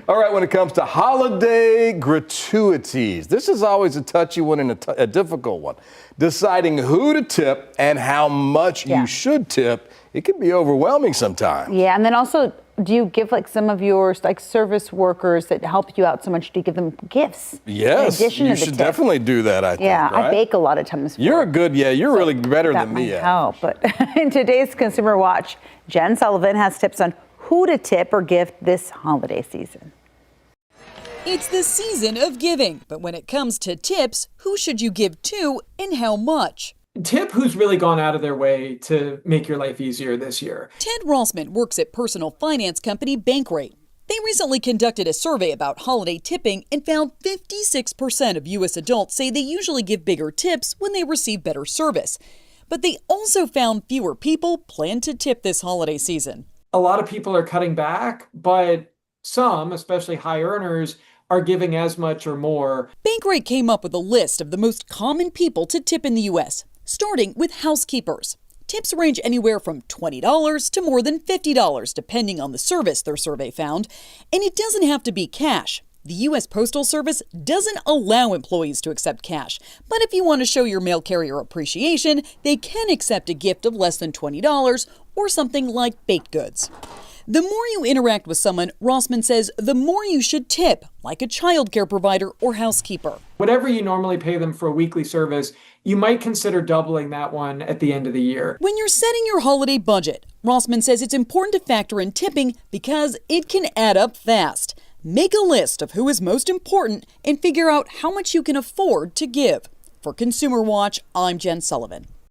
All right, when it comes to holiday gratuities, this is always a touchy one and a difficult one. Deciding who to tip and how much you should tip, it can be overwhelming sometimes. Yeah, and then also, do you give like some of your like service workers that help you out so much, do you give them gifts? Yes, in addition you to the should tip? definitely do that, I think. Yeah, right? I bake a lot of times. You're really better than me. That might help, but in today's Consumer Watch, Jen Sullivan has tips on who to tip or gift this holiday season. It's the season of giving, but when it comes to tips, who should you give to and how much? Tip who's really gone out of their way to make your life easier this year. Ted Rossman works at personal finance company Bankrate. They recently conducted a survey about holiday tipping and found 56% of U.S. adults say they usually give bigger tips when they receive better service. But they also found fewer people plan to tip this holiday season. A lot of people are cutting back, but some, especially high earners, are giving as much or more. Bankrate came up with a list of the most common people to tip in the U.S., starting with housekeepers. Tips range anywhere from $20 to more than $50, depending on the service, their survey found. And it doesn't have to be cash. The U.S. Postal Service doesn't allow employees to accept cash, but if you want to show your mail carrier appreciation, they can accept a gift of less than $20 or something like baked goods. The more you interact with someone, Rossman says, the more you should tip, like a childcare provider or housekeeper. Whatever you normally pay them for a weekly service, you might consider doubling that one at the end of the year. When you're setting your holiday budget, Rossman says it's important to factor in tipping because it can add up fast. Make a list of who is most important and figure out how much you can afford to give. For Consumer Watch, I'm Jen Sullivan.